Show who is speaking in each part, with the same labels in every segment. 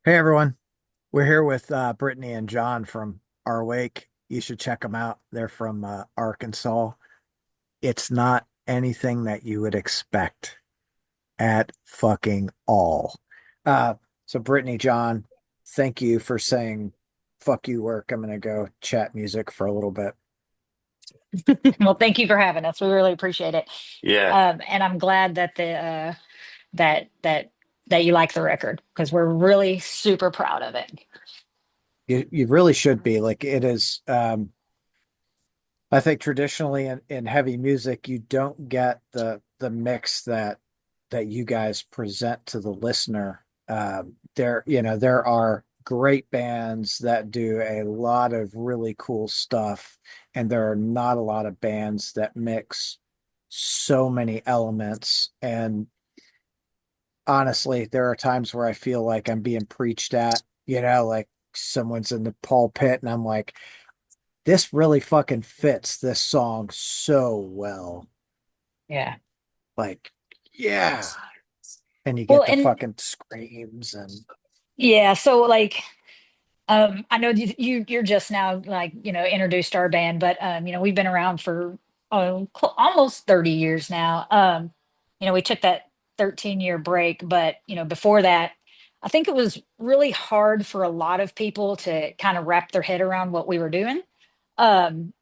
Speaker 1: Hey everyone, we're here with Brittany and John from Rwake. You should check them out. They're from Arkansas. It's not anything that you would expect at fucking all. Uh, so Brittany, John, thank you for saying fuck you work. I'm gonna go chat music for a little bit.
Speaker 2: Well, thank you for having us. We really appreciate it.
Speaker 3: Yeah.
Speaker 2: And I'm glad that that that that you like the record because we're really super proud of it.
Speaker 1: You really should be like it is. I think traditionally in heavy music, you don't get the mix that you guys present to the listener. There are great bands that do a lot of really cool stuff, and there are not a lot of bands that mix so many elements. And honestly, there are times where I feel like I'm being preached at, like someone's in the pulpit, and I'm like, this really fucking fits this song so well.
Speaker 2: Yeah.
Speaker 1: Like, yeah. And you
Speaker 2: Well,
Speaker 1: get the
Speaker 2: and
Speaker 1: fucking screams and
Speaker 2: yeah, so like I know you're just now like, introduced to our band, but we've been around for almost 30 years now. We took that 13-year break, but before that, I think it was really hard for a lot of people to kind of wrap their head around what we were doing. Um,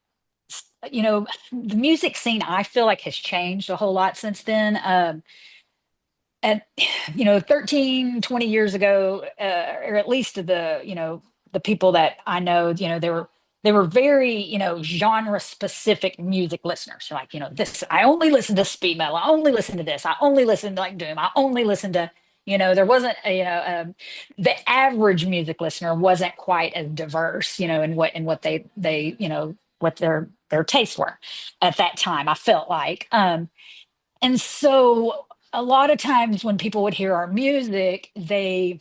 Speaker 2: the music scene I feel like has changed a whole lot since then. And 13, 20 years ago, or at least the people that I know, they were very, genre specific music listeners. So like, this, I only listen to speed metal. I only listen to this. I only listen to like doom. I only listen to, there wasn't the average music listener wasn't quite as diverse, in what they, what their tastes were at that time, I felt like. And so a lot of times when people would hear our music, they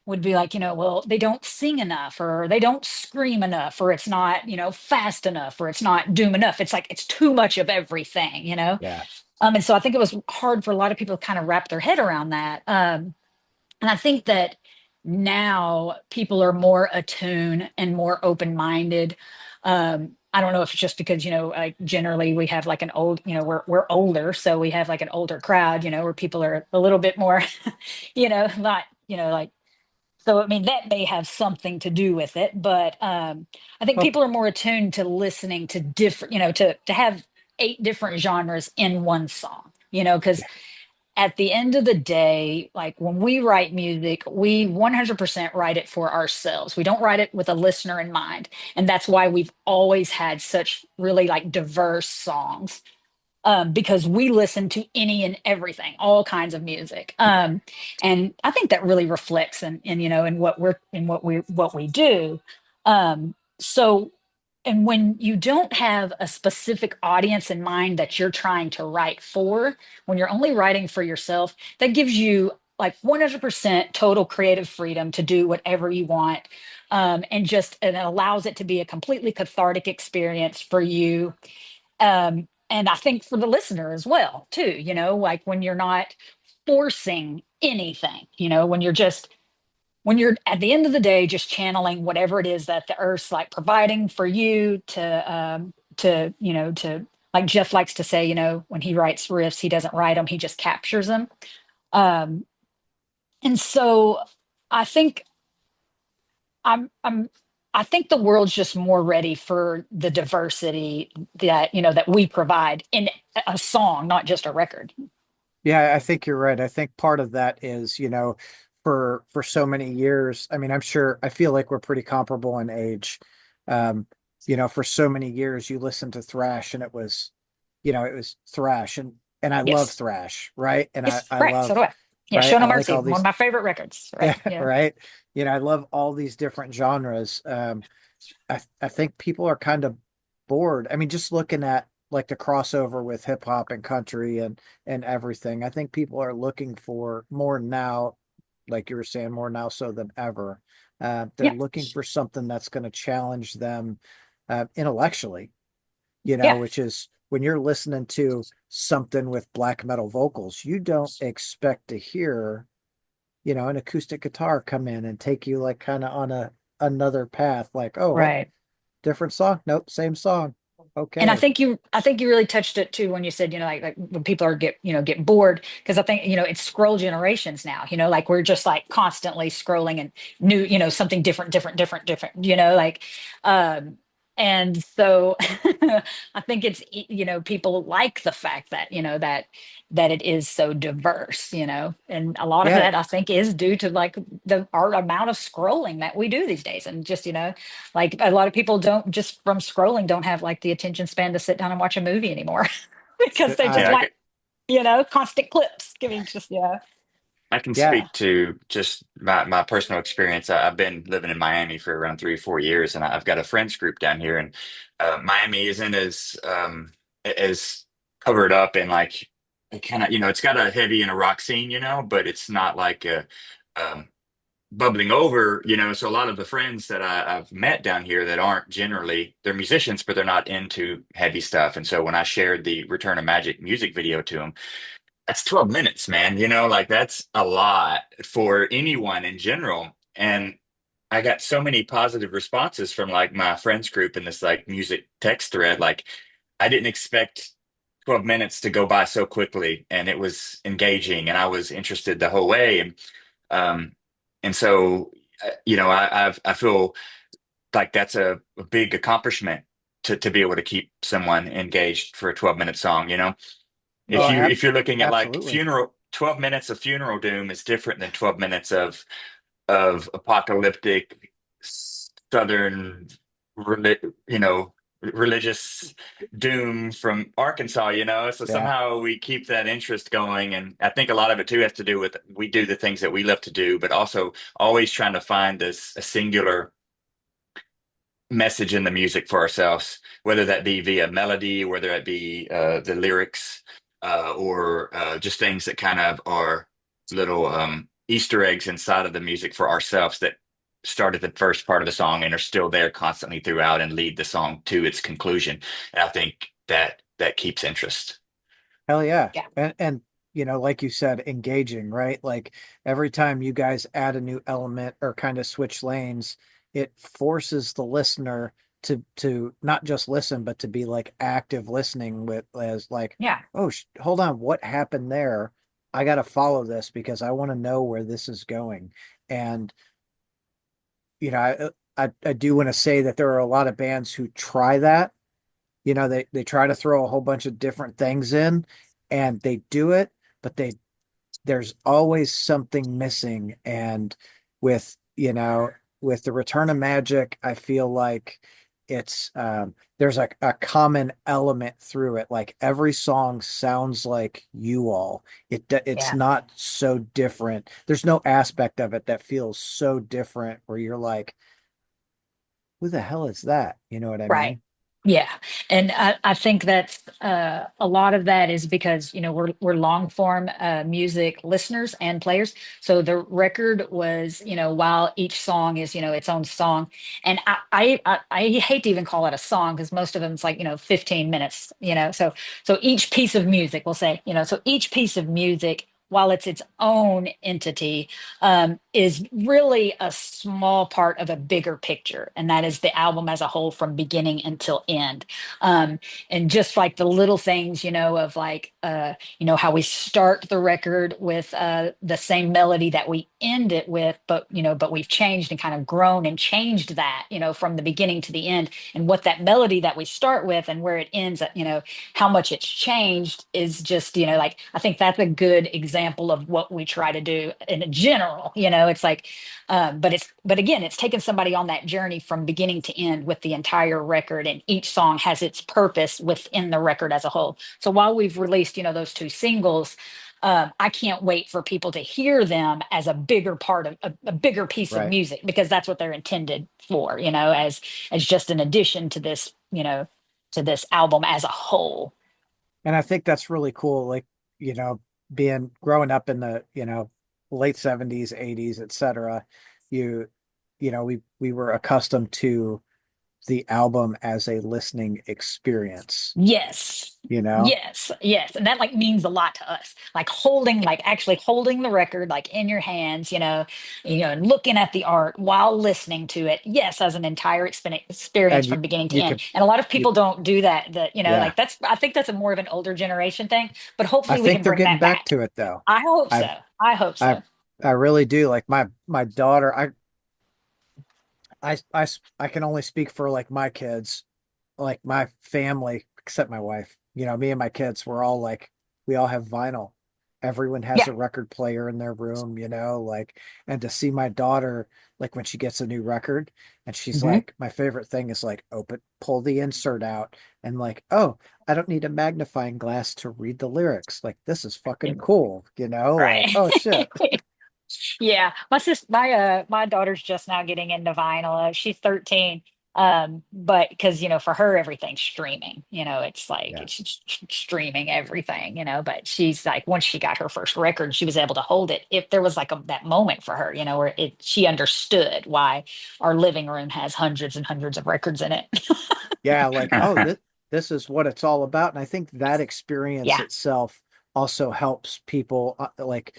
Speaker 2: would be like, well, they don't sing enough, or they don't scream enough, or it's not, fast enough, or it's not doom enough. It's like it's too much of everything.
Speaker 1: yeah.
Speaker 2: And so I think it was hard for a lot of people to kind of wrap their head around that. And I think that now people are more attuned and more open-minded. I don't know if it's just because, like generally we have like an old, we're older, so we have like an older crowd, where people are a little bit more, not, like, so I mean that may have something to do with it, but I think
Speaker 1: Well,
Speaker 2: people are more attuned to listening to different, to have eight different genres in one song, because
Speaker 1: yeah.
Speaker 2: at the end of the day, like when we write music, we 100% write it for ourselves. We don't write it with a listener in mind. And that's why we've always had such really like diverse songs, because we listen to any and everything, all kinds of music. And I think that really reflects in what we do. So and when you don't have a specific audience in mind that you're trying to write for, when you're only writing for yourself, that gives you like 100% total creative freedom to do whatever you want. And it allows it to be a completely cathartic experience for you. And I think for the listener as well, too, like when you're not forcing anything, when you're at the end of the day just channeling whatever it is that the earth's like providing for you to like Jeff likes to say, when he writes riffs he doesn't write them, he just captures them. Um and so I think I'm I think the world's just more ready for the diversity that we provide in a song, not just a record.
Speaker 1: Yeah, I think you're right. I think part of that is, for so many years, I mean, I feel like we're pretty comparable in age. Um, for so many years you listened to thrash and it was thrash and I love
Speaker 2: Yes.
Speaker 1: thrash, right? And I
Speaker 2: Yes,
Speaker 1: I
Speaker 2: right, so do
Speaker 1: love,
Speaker 2: I. Yeah,
Speaker 1: right?
Speaker 2: Show
Speaker 1: I
Speaker 2: No
Speaker 1: like
Speaker 2: Mercy,
Speaker 1: all
Speaker 2: one of
Speaker 1: these,
Speaker 2: my favorite records, right?
Speaker 1: yeah,
Speaker 2: Yeah.
Speaker 1: right? I love all these different genres. I think people are kind of bored. I mean, just looking at like the crossover with hip hop and country and everything. I think people are looking for more now, like you were saying, more now so than ever. They're
Speaker 2: Yeah.
Speaker 1: looking for something that's going to challenge them intellectually,
Speaker 2: Yeah.
Speaker 1: which is when you're listening to something with black metal vocals, you don't expect to hear an acoustic guitar come in and take you like kind of on another path. Like, oh, what
Speaker 2: Right.
Speaker 1: different song? Nope, same song.
Speaker 2: And
Speaker 1: Okay.
Speaker 2: I think you really touched it too when you said, like when people are get bored, because I think, it's scroll generations now, like we're just like constantly scrolling and new, something different, different, different, different, like, um, and so I think it's, people like the fact that, that it is so diverse, and a lot of
Speaker 1: Yeah,
Speaker 2: that I think is due to like the our amount of scrolling that we do these days. And just, like a lot of people don't just from scrolling don't have like the attention span to sit down and watch a movie anymore because they just
Speaker 3: Yeah,
Speaker 1: I
Speaker 2: want, constant clips. Giving just, yeah.
Speaker 3: I can
Speaker 1: yeah.
Speaker 3: speak to just my personal experience. I've been living in Miami for around 3 or 4 years, and I've got a friends group down here. And Miami isn't as covered up in like it kind of it's got a heavy and a rock scene, but it's not like a um, bubbling over, So a lot of the friends that I've met down here that aren't generally they're musicians, but they're not into heavy stuff. And so when I shared the Return of Magic music video to them, that's 12 minutes, man. Like that's a lot for anyone in general. And I got so many positive responses from like my friends group in this like music text thread. Like I didn't expect 12 minutes to go by so quickly, and it was engaging and I was interested the whole way. Um and so I feel like that's a big accomplishment to be able to keep someone engaged for a 12-minute song,
Speaker 1: Oh,
Speaker 3: if you're looking at like
Speaker 1: absolutely.
Speaker 3: funeral 12 minutes of funeral doom is different than 12 minutes of apocalyptic southern you know religious doom from Arkansas, so
Speaker 1: Yeah.
Speaker 3: somehow we keep that interest going. And I think a lot of it too has to do with we do the things that we love to do, but also always trying to find this a singular message in the music for ourselves, whether that be via melody, whether it be the lyrics, or just things that kind of are little Easter eggs inside of the music for ourselves that start at the first part of the song and are still there constantly throughout and lead the song to its conclusion. And I think that keeps interest.
Speaker 1: Hell yeah.
Speaker 2: Yeah.
Speaker 1: And like you said, engaging, right? Like every time you guys add a new element or kind of switch lanes, it forces the listener to not just listen, but to be like active listening with as like,
Speaker 2: Yeah.
Speaker 1: oh, hold on, what happened there? I got to follow this because I want to know where this is going. And I do want to say that there are a lot of bands who try that. They try to throw a whole bunch of different things in and they do it, but there's always something missing. And with, with the Return of Magic, I feel like there's a common element through it. Like every song sounds like you all. It's
Speaker 2: Yeah.
Speaker 1: not so different. There's no aspect of it that feels so different where you're like, who the hell is that? You know what I
Speaker 2: Right.
Speaker 1: mean?
Speaker 2: Yeah. And I think that's a lot of that is because, we're long form music listeners and players. So the record was, while each song is, its own song. And I hate to even call it a song because most of them it's like, 15 minutes, so each piece of music, we'll say, so each piece of music, while it's its own entity, is really a small part of a bigger picture, and that is the album as a whole from beginning until end. Um, and just like the little things, of like, how we start the record with the same melody that we end it with, but we've changed and kind of grown and changed that, from the beginning to the end, and what that melody that we start with and where it ends, how much it's changed is just, like I think that's a good example of what we try to do in general. It's like, but again, it's taken somebody on that journey from beginning to end with the entire record, and each song has its purpose within the record as a whole. So while we've released, those two singles, I can't wait for people to hear them as a bigger part of a bigger piece of
Speaker 1: Right.
Speaker 2: music, because that's what they're intended for, as just an addition to this, to this album as a whole.
Speaker 1: And I think that's really cool. Like, you know, being growing up in the, late 70s, 80s, etc. You, we were accustomed to the album as a listening experience,
Speaker 2: Yes.
Speaker 1: you know?
Speaker 2: Yes. Yes. And that like means a lot to us. Like holding, like actually holding the record like in your hands, and looking at the art while listening to it. Yes, as an entire experience
Speaker 1: And
Speaker 2: from beginning to
Speaker 1: you
Speaker 2: end.
Speaker 1: could
Speaker 2: And a lot of
Speaker 1: you
Speaker 2: people don't do that.
Speaker 1: yeah.
Speaker 2: Like I think that's a more of an older generation thing, but
Speaker 1: I
Speaker 2: hopefully we
Speaker 1: think
Speaker 2: can
Speaker 1: they're
Speaker 2: bring
Speaker 1: getting
Speaker 2: that
Speaker 1: back
Speaker 2: back.
Speaker 1: to it though.
Speaker 2: I hope
Speaker 1: I
Speaker 2: so. I hope
Speaker 1: I
Speaker 2: so.
Speaker 1: I really do. Like my daughter, I can only speak for like my kids, like my family, except my wife. Me and my kids, we all have vinyl. Everyone has
Speaker 2: Yeah.
Speaker 1: a record player in their room, like, and to see my daughter, like when she gets a new record and she's
Speaker 2: Hmm.
Speaker 1: like, my favorite thing is like pull the insert out and like, oh, I don't need a magnifying glass to read the lyrics. Like, this is fucking cool, like,
Speaker 2: Right.
Speaker 1: oh shit.
Speaker 2: Yeah, my daughter's just now getting into vinyl. She's 13. But because for her everything's streaming. It's like
Speaker 1: Yeah.
Speaker 2: it's just streaming everything. But she's like once she got her first record, she was able to hold it. If there was like that moment for her, where she understood why our living room has hundreds and hundreds of records in it.
Speaker 1: Yeah, like, oh, this is what it's all about. And I think that experience
Speaker 2: Yeah,
Speaker 1: itself also helps people like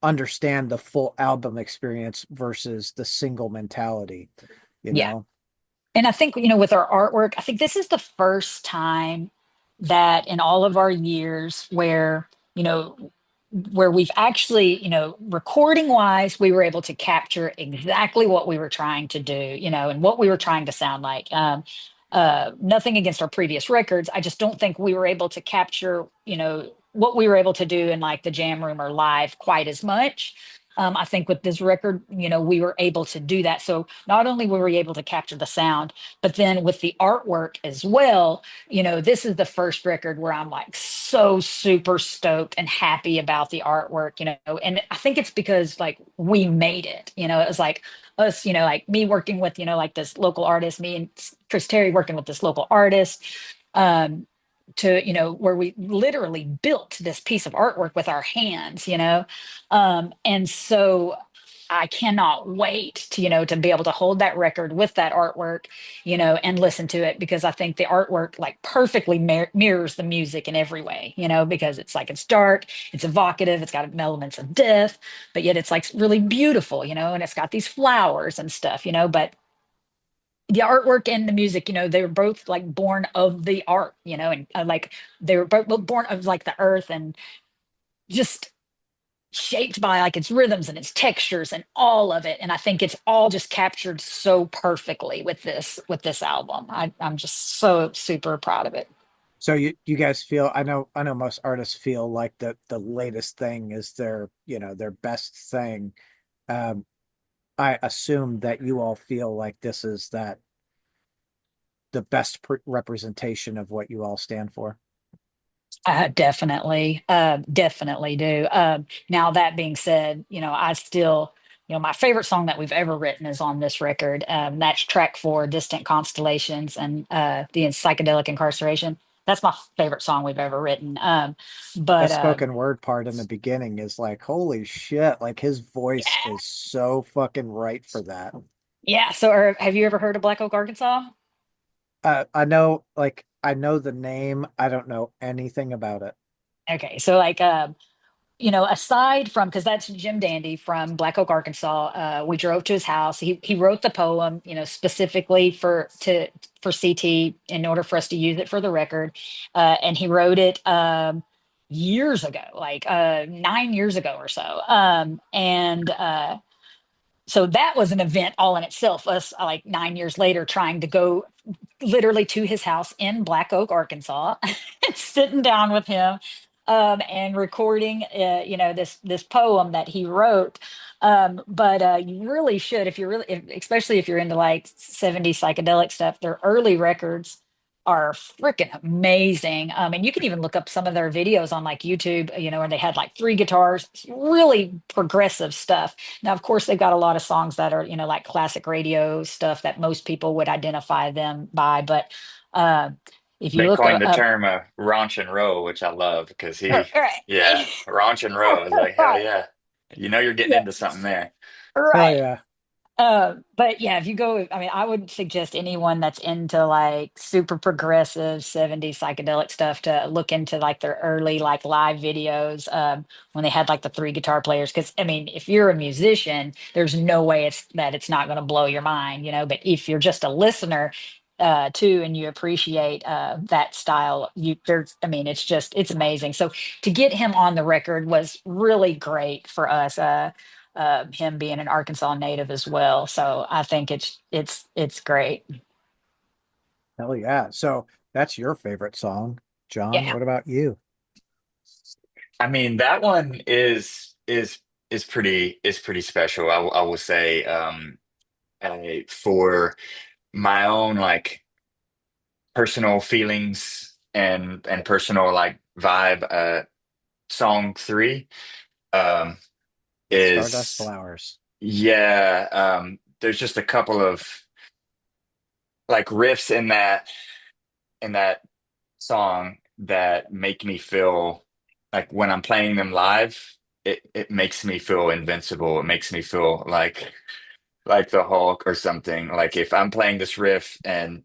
Speaker 1: understand the full album experience versus the single mentality, you
Speaker 2: yeah.
Speaker 1: know?
Speaker 2: And I think, with our artwork, I think this is the first time that in all of our years where we've actually, recording wise, we were able to capture exactly what we were trying to do, and what we were trying to sound like. Nothing against our previous records. I just don't think we were able to capture, what we were able to do in like the jam room or live quite as much. I think with this record, we were able to do that. So not only were we able to capture the sound, but then with the artwork as well, this is the first record where I'm like so super stoked and happy about the artwork, and I think it's because like we made it, it was like us, like me working with, like this local artist, me and Chris Terry working with this local artist, um, to where we literally built this piece of artwork with our hands, and so I cannot wait to to be able to hold that record with that artwork, and listen to it, because I think the artwork like perfectly mirrors the music in every way, because it's like it's dark, it's evocative, it's got elements of death, but yet it's like really beautiful, and it's got these flowers and stuff, but the artwork and the music, they were both like born of the art, and like they were both born of like the earth, and just shaped by like its rhythms and its textures and all of it. And I think it's all just captured so perfectly with this album. I'm just so super proud of it.
Speaker 1: So you guys feel, I know most artists feel like the latest thing is their best thing. Um, I assume that you all feel like this is the best representation of what you all stand for.
Speaker 2: Definitely do. Now that being said, I still, my favorite song that we've ever written is on this record. That's track 4, "Distant Constellations," and the psychedelic incarceration. That's my favorite song we've ever written.
Speaker 1: That
Speaker 2: But
Speaker 1: spoken word part in the beginning is like, holy shit, like his voice
Speaker 2: yeah,
Speaker 1: is so fucking right for that.
Speaker 2: yeah. So, have you ever heard of Black Oak, Arkansas?
Speaker 1: I know the name. I don't know anything about it.
Speaker 2: Okay, so like aside from, because that's Jim Dandy from Black Oak, Arkansas, we drove to his house. He wrote the poem, specifically for CT in order for us to use it for the record, and he wrote it years ago, like 9 years ago or so, and so that was an event all in itself. Us like 9 years later trying to go literally to his house in Black Oak, Arkansas, and sitting down with him, and recording, this poem that he wrote. But you really should, if you're really, especially if you're into like 70s psychedelic stuff. Their early records are freaking amazing. And you can even look up some of their videos on like YouTube, where they had like 3 guitars, really progressive stuff. Now, of course, they've got a lot of songs that are, like classic radio stuff that most people would identify them by. But uh, if you
Speaker 3: They
Speaker 2: look
Speaker 3: coined the
Speaker 2: up,
Speaker 3: term raunch and roll, which I love because yeah,
Speaker 2: right,
Speaker 3: raunch and roll is like, hell
Speaker 2: right,
Speaker 3: yeah. You know you're getting
Speaker 2: yeah,
Speaker 3: into something there.
Speaker 1: Hell
Speaker 2: right.
Speaker 1: yeah.
Speaker 2: But yeah, if you go, I mean, I would suggest anyone that's into like super progressive 70s psychedelic stuff to look into like their early like live videos when they had like the three guitar players. Because I mean, if you're a musician, there's no way it's not going to blow your mind, you know. But if you're just a listener too, and you appreciate that style, there's, I mean, it's amazing. So to get him on the record was really great for us. Him being an Arkansas native as well. So I think it's great.
Speaker 1: Hell yeah. So that's your favorite song, John.
Speaker 2: Yeah,
Speaker 1: What about you?
Speaker 3: I mean, that one is pretty special. I will say, for my own like personal feelings and personal like vibe, song three um
Speaker 1: Stardust
Speaker 3: is
Speaker 1: Flowers.
Speaker 3: yeah. There's just a couple of like riffs in that song that make me feel like when I'm playing them live, it makes me feel invincible. It makes me feel like the Hulk or something. Like if I'm playing this riff and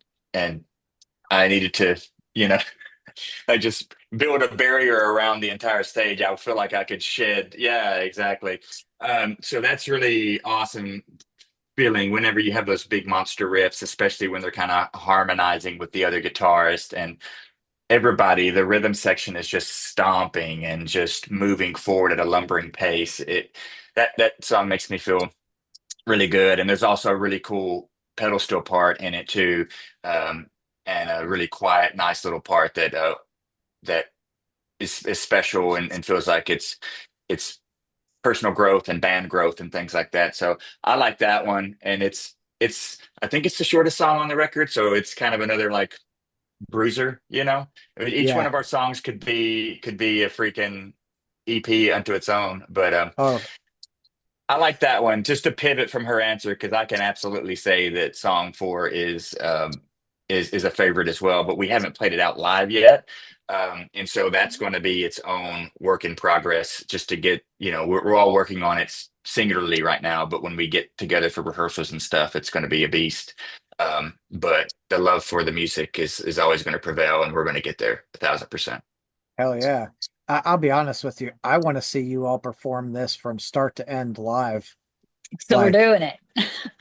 Speaker 3: I needed to, you know, I just build a barrier around the entire stage, I would feel like I could shed. Yeah, exactly. So that's really awesome feeling whenever you have those big monster riffs, especially when they're kind of harmonizing with the other guitarist and everybody, the rhythm section is just stomping and just moving forward at a lumbering pace. That song makes me feel really good. And there's also a really cool pedal steel part in it too. Um, and a really quiet, nice little part that is special and feels like it's personal growth and band growth and things like that. So I like that one. And it's I think it's the shortest song on the record, so it's kind of another like bruiser, you know? I mean, each one
Speaker 1: Yeah.
Speaker 3: of our songs could be a freaking EP unto its own. But
Speaker 1: Oh,
Speaker 3: I like that one just to pivot from her answer because I can absolutely say that song four is a favorite as well, but we haven't played it out live yet. And so that's going to be its own work in progress just to get, you know, we're all working on it singularly right now, but when we get together for rehearsals and stuff, it's going to be a beast. But the love for the music is always going to prevail, and we're going to get there 1,000%.
Speaker 1: hell yeah. I'll be honest with you. I want to see you all perform this from start to end live.
Speaker 2: so we're
Speaker 1: Like,
Speaker 2: doing it.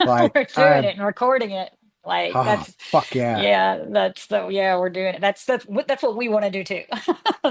Speaker 2: We're doing
Speaker 1: I'm,
Speaker 2: it and recording it. Like
Speaker 1: oh,
Speaker 2: that's
Speaker 1: fuck yeah.
Speaker 2: yeah, yeah, we're doing it. That's what we want to do too.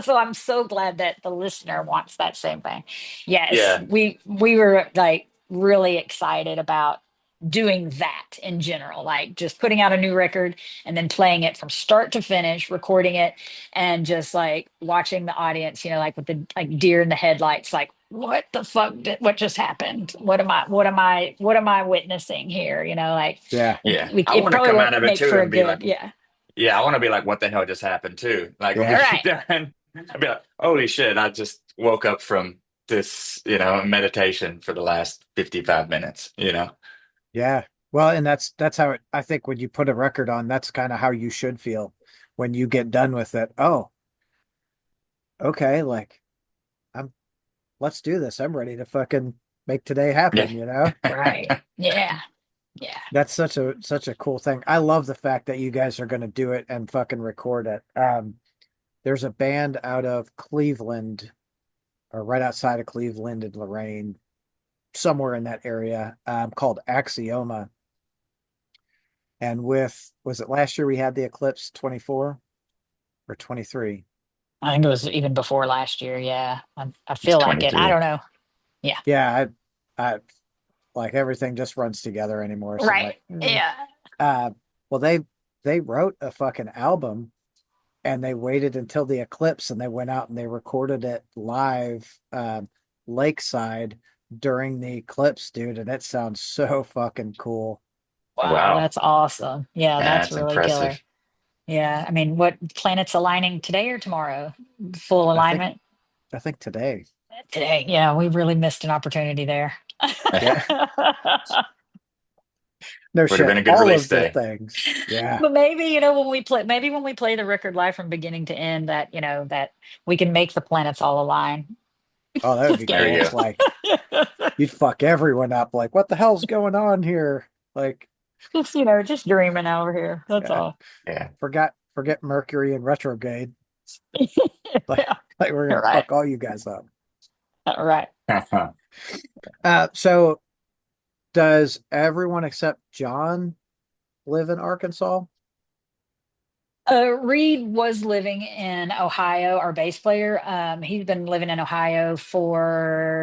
Speaker 2: So I'm so glad that the listener wants that same thing. Yes,
Speaker 3: Yeah,
Speaker 2: we were like really excited about doing that in general, like just putting out a new record and then playing it from start to finish, recording it, and just like watching the audience, you know, like with the like deer in the headlights, like what the fuck what just happened? What am I witnessing here? You know, like
Speaker 3: yeah, yeah. I
Speaker 2: it
Speaker 3: want to
Speaker 2: probably
Speaker 3: come out
Speaker 2: won't
Speaker 3: of it
Speaker 2: make
Speaker 3: too
Speaker 2: for a
Speaker 3: and be like,
Speaker 2: good, yeah.
Speaker 3: yeah, I want to be like, what the hell just happened too? Like when we
Speaker 1: Yeah.
Speaker 3: get
Speaker 2: Right.
Speaker 3: done, I'd be like, holy shit, I just woke up from this, you know, meditation for the last 55 minutes, you know?
Speaker 1: Yeah. Well, and that's how I think when you put a record on, that's kind of how you should feel when you get done with it. Oh, okay, like I'm let's do this. I'm ready to fucking make today
Speaker 3: Yeah.
Speaker 1: happen, you know?
Speaker 2: Right. Yeah. Yeah.
Speaker 1: That's such a cool thing. I love the fact that you guys are going to do it and fucking record it. There's a band out of Cleveland or right outside of Cleveland and Lorraine, somewhere in that area, called Axioma. And with, was it last year we had the Eclipse 24 or 23?
Speaker 2: I think it was even before last year. Yeah. I
Speaker 3: It's
Speaker 2: feel like it. I
Speaker 3: 23.
Speaker 2: don't know. Yeah.
Speaker 1: Yeah, I like everything just runs together anymore. So I'm
Speaker 2: Right.
Speaker 1: like,
Speaker 2: Yeah.
Speaker 1: uh, well, they wrote a fucking album and they waited until the eclipse and they went out and they recorded it live, lakeside during the eclipse, dude. And it sounds so fucking cool.
Speaker 2: Wow.
Speaker 3: Wow.
Speaker 2: That's awesome. Yeah. That's
Speaker 3: That's
Speaker 2: really killer.
Speaker 3: impressive.
Speaker 2: Yeah. I mean, what planets aligning today or tomorrow? Full
Speaker 1: I think
Speaker 2: alignment
Speaker 1: I think today.
Speaker 2: today. Yeah. We really missed an opportunity there.
Speaker 1: Yeah. No
Speaker 3: Would have been
Speaker 1: shit.
Speaker 3: a good
Speaker 1: All
Speaker 3: release
Speaker 1: of the
Speaker 3: day.
Speaker 1: things. Yeah.
Speaker 2: But maybe, you know, maybe when we play the record live from beginning to end, that, you know, that we can make the planets all align.
Speaker 1: Oh, that would
Speaker 2: Just
Speaker 1: be
Speaker 3: There
Speaker 2: kidding.
Speaker 3: you
Speaker 1: cool.
Speaker 3: go.
Speaker 1: Like, You'd fuck everyone up. Like, what the hell's going on here? Like,
Speaker 2: Just, just dreaming over here. That's
Speaker 1: yeah,
Speaker 2: all.
Speaker 3: Yeah.
Speaker 1: forget Mercury in retrograde. Like,
Speaker 2: Yeah.
Speaker 1: like we're
Speaker 2: All
Speaker 1: gonna
Speaker 2: right.
Speaker 1: fuck all you guys up.
Speaker 2: All right.
Speaker 1: So does everyone except John live in Arkansas?
Speaker 2: Reed was living in Ohio, our bass player. He's been living in Ohio for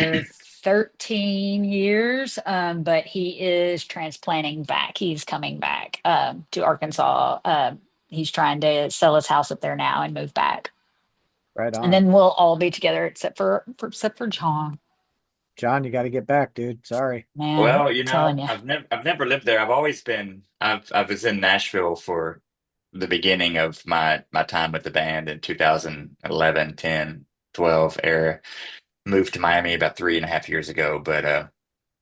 Speaker 2: 13 years, but he is transplanting back. He's coming back to Arkansas. He's trying to sell his house up there now and move back.
Speaker 1: Right
Speaker 2: And
Speaker 1: on.
Speaker 2: then we'll all be together except for John.
Speaker 1: John, you got to get back, dude. Sorry.
Speaker 2: Man, I'm
Speaker 3: Well,
Speaker 2: telling you.
Speaker 3: I've never lived there. I've always been I was in Nashville for the beginning of my time with the band in 2011, 10, 12 era. Moved to Miami about 3.5 years ago, but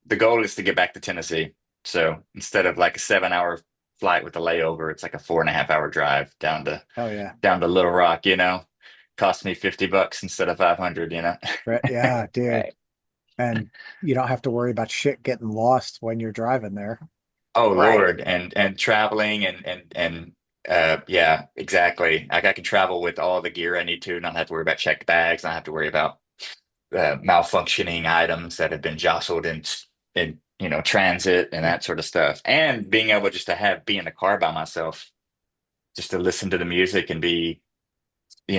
Speaker 3: the goal is to get back to Tennessee. So instead of like a 7 hour flight with a layover, it's like a 4.5 hour drive
Speaker 1: Hell yeah.
Speaker 3: down to Little Rock, Cost me $50 instead of 500,
Speaker 1: Right. Yeah, dude.
Speaker 2: Right.
Speaker 1: And you don't have to worry about shit getting lost when you're driving there.
Speaker 3: Oh
Speaker 2: Right.
Speaker 3: Lord, and traveling and yeah, exactly. Like I can travel with all the gear I need to, not have to worry about checked bags, not have to worry about malfunctioning items that have been jostled in transit and that sort of stuff. And being able just to be in the car by myself, just to listen to the music and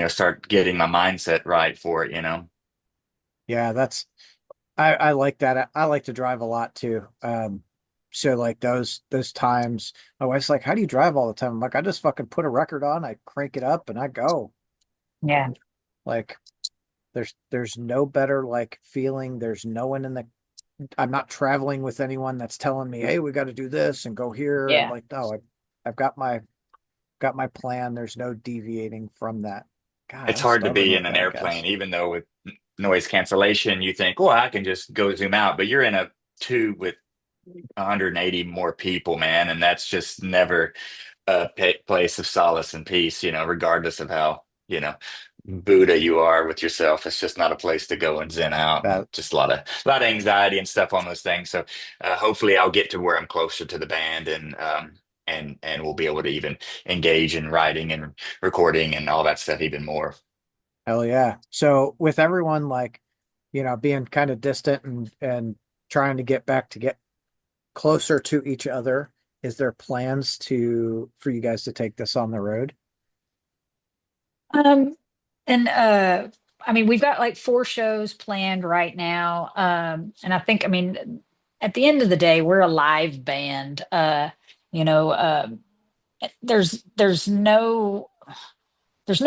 Speaker 3: start getting my mindset right for it.
Speaker 1: Yeah, I like that. I like to drive a lot too. So like those times, my wife's like, "How do you drive all the time?" I'm like, "I just fucking put a record on, I crank it up, and I go."
Speaker 2: Yeah.
Speaker 1: Like there's no better like feeling. There's no one in the. I'm not traveling with anyone that's telling me, "Hey, we got to do this and go here." And
Speaker 2: Yeah.
Speaker 1: like, no, I've got my plan. There's no deviating from that. God,
Speaker 3: It's
Speaker 1: I'm
Speaker 3: hard to
Speaker 1: stubborn
Speaker 3: be
Speaker 1: with
Speaker 3: in an
Speaker 1: that, I
Speaker 3: airplane,
Speaker 1: guess.
Speaker 3: even though with noise cancellation, you think, well, I can just go zoom out, but you're in a tube with 180 more people, man, and that's just never a place of solace and peace, regardless of how, Buddha you are with yourself. It's just not a place to go and zen out, and
Speaker 1: That
Speaker 3: just a lot of anxiety and stuff on those things. So hopefully I'll get to where I'm closer to the band and we'll be able to even engage in writing and recording and all that stuff even more.
Speaker 1: Hell yeah. So with everyone like, being kind of distant and trying to get back to get closer to each other, is there plans to for you guys to take this on the road?
Speaker 2: Um, and I mean, we've got like 4 shows planned right now. And I think, I mean, at the end of the day, we're a live band. You know, there's no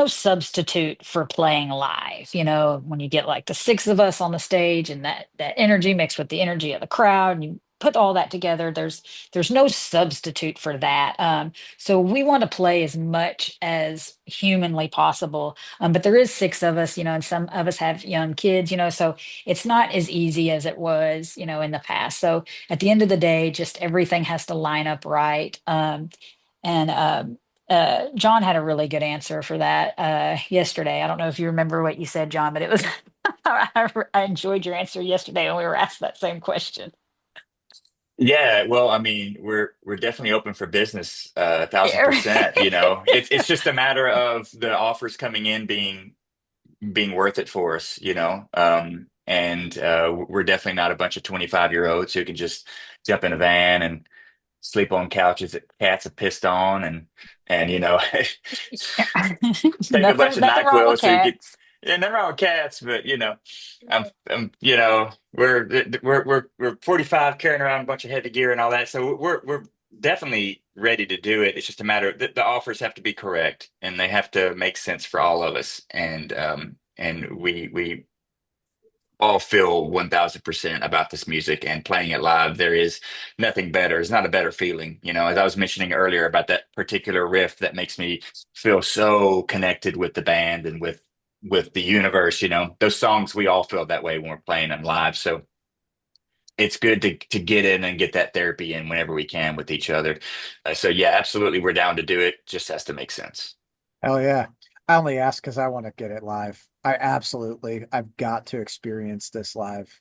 Speaker 2: substitute for playing live. When you get like the 6 of us on the stage and that energy mixed with the energy of the crowd, and you put all that together, there's no substitute for that. So we want to play as much as humanly possible. But there is 6 of us, and some of us have young kids, so it's not as easy as it was, in the past. So at the end of the day, just everything has to line up right. And John had a really good answer for that yesterday. I don't know if you remember what you said, John, but it was I enjoyed your answer yesterday when we were asked that same question.
Speaker 3: Yeah, well, I mean, we're definitely open for business, a thousand
Speaker 2: Yeah.
Speaker 3: percent. It's just a matter of the offers coming in being worth it for us. And we're definitely not a bunch of 25-year-olds who can just jump in a van and sleep on couches that cats have pissed on and take a bunch
Speaker 2: Nothing,
Speaker 3: of
Speaker 2: nothing wrong with
Speaker 3: NyQuil so you get
Speaker 2: cats.
Speaker 3: yeah, nothing wrong with cats, but we're 45 carrying around a bunch of heavy gear and all that, so we're definitely ready to do it. It's just a matter of the offers have to be correct and they have to make sense for all of us, and we all feel 1000% about this music and playing it live. There is nothing better. It's not a better feeling. As I was mentioning earlier about that particular riff that makes me feel so connected with the band and with the universe. Those songs, we all feel that way when we're playing them live. So it's good to get in and get that therapy in whenever we can with each other. So yeah, absolutely, we're down to do it. Just has to make sense.
Speaker 1: Hell yeah. I only ask because I want to get it live. I've got to experience this live.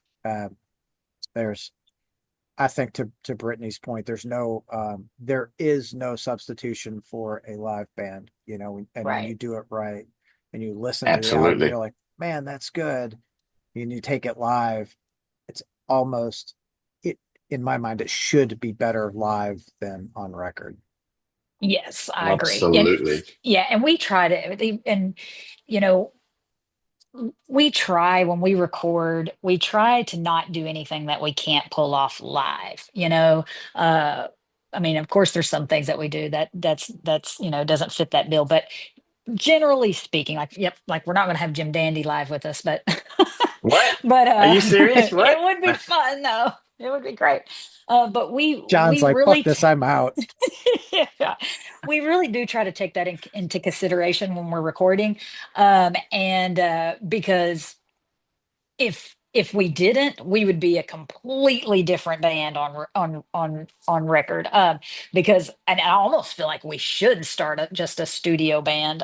Speaker 1: there's I think to Brittany's point, there is no substitution for a live band, and when you
Speaker 2: Right.
Speaker 1: do it right and you listen to the album,
Speaker 3: Absolutely.
Speaker 1: you're like, man, that's good. And you take it live, it's almost it in my mind, it should be better live than on record.
Speaker 2: Yes, I agree. And
Speaker 3: Absolutely.
Speaker 2: yeah, and we tried it. And you know, we try when we record, we try to not do anything that we can't pull off live, uh I mean, of course there's some things that we do that's doesn't fit that bill, but generally speaking, like, yep, like we're not going to have Jim Dandy live with us, but
Speaker 3: What?
Speaker 2: but
Speaker 3: Are you serious?
Speaker 2: it
Speaker 3: What?
Speaker 2: would be fun though. It would be great. But
Speaker 1: John's
Speaker 2: we
Speaker 1: like, fuck
Speaker 2: really
Speaker 1: this, I'm out.
Speaker 2: yeah, we really do try to take that into consideration when we're recording. And because if we didn't, we would be a completely different band on record. Because and I almost feel like we should start just a studio band.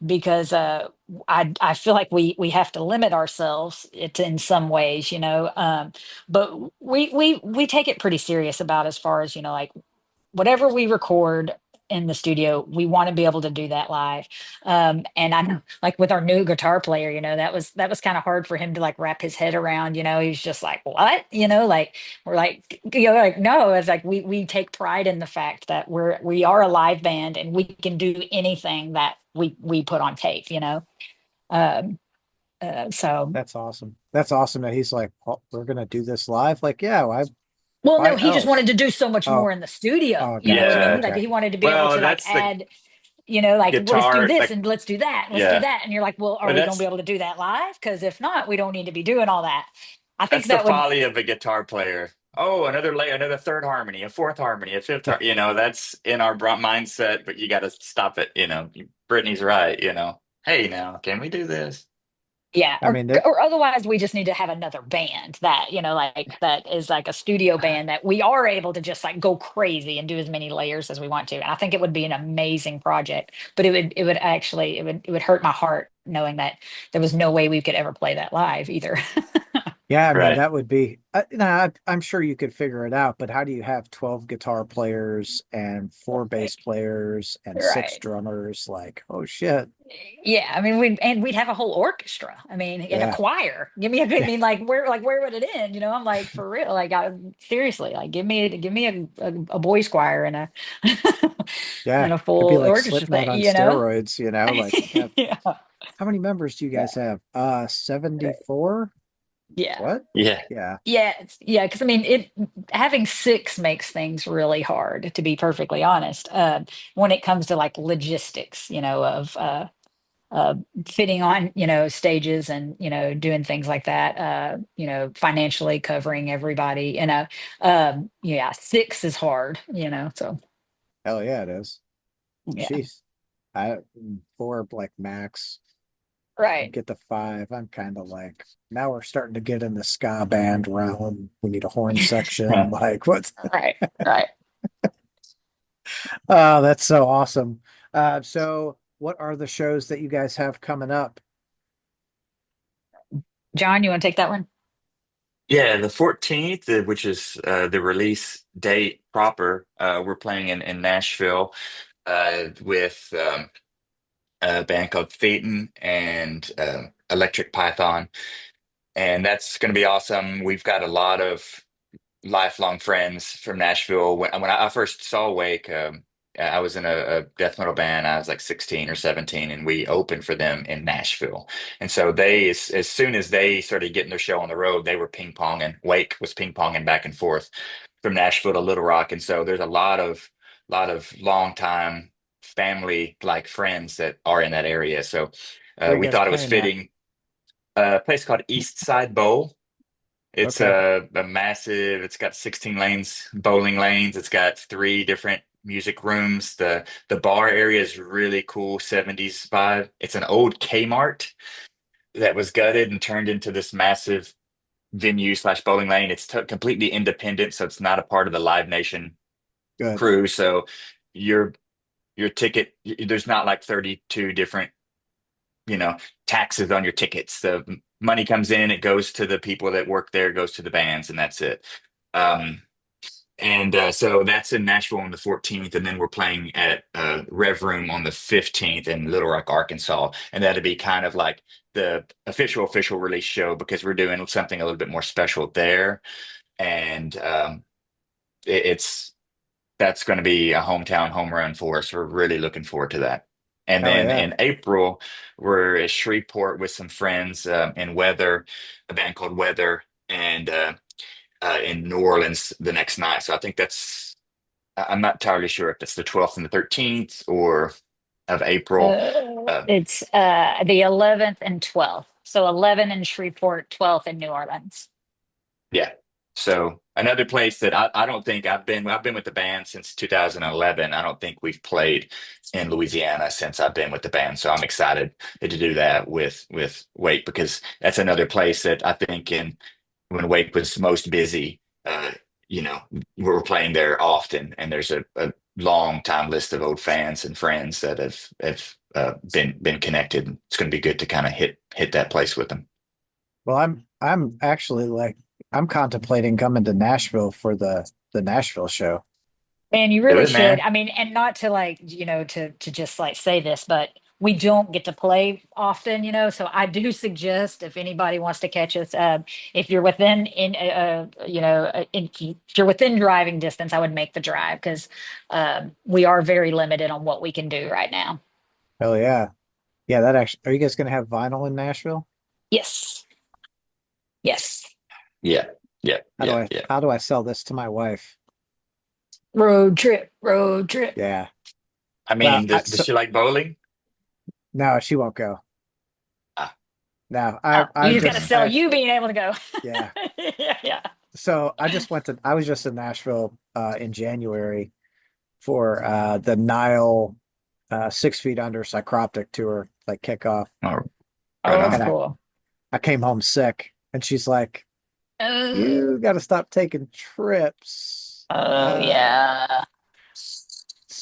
Speaker 2: Because I feel like we have to limit ourselves in some ways, but we take it pretty serious about as far as like whatever we record in the studio, we want to be able to do that live. And I know, like with our new guitar player, that was kind of hard for him to like wrap his head around. He's just like, what? Like we're like, like no, it's like we take pride in the fact that we are a live band and we can do anything that we put on tape. Um, so
Speaker 1: That's awesome. That's awesome that he's like, oh, we're gonna do this live. Like, yeah,
Speaker 2: well, no,
Speaker 1: why
Speaker 2: he just wanted
Speaker 1: else?
Speaker 2: to do so much more
Speaker 1: Oh,
Speaker 2: in the studio.
Speaker 1: oh,
Speaker 2: You know what I
Speaker 1: gotcha.
Speaker 2: mean?
Speaker 3: Yeah.
Speaker 2: Like
Speaker 1: Okay.
Speaker 2: he wanted to be able
Speaker 3: Well,
Speaker 2: to like
Speaker 3: that's the
Speaker 2: add, like, well, let's do
Speaker 3: guitar.
Speaker 2: this
Speaker 3: Like,
Speaker 2: and let's do that. Let's do
Speaker 3: yeah.
Speaker 2: that. And you're like, well, are
Speaker 3: But
Speaker 2: we going to be able to do that live? Because if not, we don't need to be doing all that. I think
Speaker 3: that's the
Speaker 2: that would,
Speaker 3: folly of a guitar player. Oh, another third harmony, a fourth harmony, a fifth that's in our mindset, but you got to stop it. Brittany's right. Hey, now, can we do this?
Speaker 2: yeah.
Speaker 1: I
Speaker 2: Or
Speaker 1: mean, there,
Speaker 2: or otherwise, we just need to have another band that like that is like a studio band that we are able to just like go crazy and do as many layers as we want to. And I think it would be an amazing project. But it would actually it would hurt my heart knowing that there was no way we could ever play that live either.
Speaker 1: yeah, I mean,
Speaker 3: Right.
Speaker 1: that would be, I'm sure you could figure it out, but how do you have 12 guitar players and four bass
Speaker 2: Right.
Speaker 1: players and six
Speaker 2: Right.
Speaker 1: drummers? Like, oh shit.
Speaker 2: Yeah, I mean, we'd have a whole orchestra. I mean, and a
Speaker 1: Yeah.
Speaker 2: choir. Give me a, I
Speaker 1: Yeah.
Speaker 2: mean, like where would it end? I'm like for real. Like, seriously, like give me a boys choir and a
Speaker 1: Yeah.
Speaker 2: and a
Speaker 1: It'd be
Speaker 2: full
Speaker 1: like
Speaker 2: orchestra
Speaker 1: Slipknot
Speaker 2: thing.
Speaker 1: on steroids, like have,
Speaker 2: Yeah,
Speaker 1: how many members do you
Speaker 2: yeah,
Speaker 1: guys have?
Speaker 2: right.
Speaker 1: 74?
Speaker 2: Yeah,
Speaker 1: What?
Speaker 3: Yeah.
Speaker 1: Yeah.
Speaker 2: yeah, yeah. Because I mean, it having six makes things really hard, to be perfectly honest. When it comes to like logistics, of uh, fitting on, stages and, doing things like that, financially covering everybody, yeah, six is hard, so
Speaker 1: Hell yeah, it is.
Speaker 2: yeah,
Speaker 1: Jeez. I four like max.
Speaker 2: right,
Speaker 1: Get the five. I'm kind of like now we're starting to get in the ska band realm. We need a horn section. Like what's
Speaker 2: right, right.
Speaker 1: oh, that's so awesome. So what are the shows that you guys have coming up?
Speaker 2: John, you want to take that one?
Speaker 3: Yeah, the 14th, which is the release date proper, we're playing in Nashville with a band called Phaeton and Electric Python. And that's going to be awesome. We've got a lot of lifelong friends from Nashville. When I first saw Wake, I was in a death metal band. I was like 16 or 17, and we opened for them in Nashville. And so as soon as they started getting their show on the road, they were ping ponging. Wake was ping ponging back and forth from Nashville to Little Rock. And so there's a lot of long time family like friends that are in that area. So
Speaker 1: Where are you
Speaker 3: we
Speaker 1: guys
Speaker 3: thought it was
Speaker 1: playing at?
Speaker 3: fitting. A place called East Side Bowl. It's
Speaker 1: Okay,
Speaker 3: a massive, it's got 16 lanes, bowling lanes. It's got three different music rooms. The bar area is really cool, 70s vibe. It's an old Kmart that was gutted and turned into this massive venue slash bowling lane. It's completely independent, so it's not a part of the Live Nation
Speaker 1: good.
Speaker 3: crew. So your your ticket, there's not like 32 different you know, taxes on your tickets. The money comes in, it goes to the people that work there, it goes to the bands, and that's it. Um, and so that's in Nashville on the 14th, and then we're playing at Rev Room on the 15th in Little Rock, Arkansas, and that'll be kind of like the official release show because we're doing something a little bit more special there, and it's that's going to be a hometown home run for us. We're really looking forward to that. And
Speaker 1: Hell
Speaker 3: then
Speaker 1: yeah.
Speaker 3: in April, we're at Shreveport with some friends in Weather, a band called Weather, and in New Orleans the next night. So I think I'm not entirely sure if it's the 12th and the 13th or of April.
Speaker 2: It's the 11th and 12th. So 11 in Shreveport, 12th in New Orleans.
Speaker 3: Yeah. So another place that I don't think I've been with the band since 2011. I don't think we've played in Louisiana since I've been with the band. So I'm excited to do that with Wake because that's another place that I think in when Wake was most busy, you know, we were playing there often and there's a long time list of old fans and friends that have been connected. It's going to be good to kind of hit that place with them.
Speaker 1: Well, I'm actually like I'm contemplating coming to Nashville for the Nashville show.
Speaker 2: And you
Speaker 3: Do
Speaker 2: really
Speaker 3: it,
Speaker 2: should.
Speaker 3: man.
Speaker 2: I mean, and not to like, to just like say this, but we don't get to play often, So I do suggest if anybody wants to catch us, if you're within if you're within driving distance, I would make the drive because we are very limited on what we can do right now.
Speaker 1: Hell yeah. Yeah, that actually, are you guys gonna have vinyl in Nashville?
Speaker 2: Yes, yes.
Speaker 3: Yeah, yeah, yeah, yeah.
Speaker 1: How do I sell this to my wife?
Speaker 2: Road trip, road trip.
Speaker 1: Yeah.
Speaker 3: I
Speaker 1: Well,
Speaker 3: mean, does she like bowling?
Speaker 1: no, she won't go.
Speaker 3: Ah,
Speaker 1: No,
Speaker 2: Oh, you
Speaker 1: I
Speaker 2: just got to
Speaker 1: just,
Speaker 3: mm.
Speaker 2: sell you being able to go.
Speaker 1: yeah.
Speaker 2: Yeah, yeah.
Speaker 1: So I was just in Nashville in January for the Nile 6 feet under cycroptic tour, like kickoff.
Speaker 3: Oh, right
Speaker 2: Oh, that's
Speaker 1: And
Speaker 3: on.
Speaker 2: cool.
Speaker 1: I came home sick and she's like,
Speaker 2: Oh,
Speaker 1: you got to stop taking trips.
Speaker 2: oh yeah.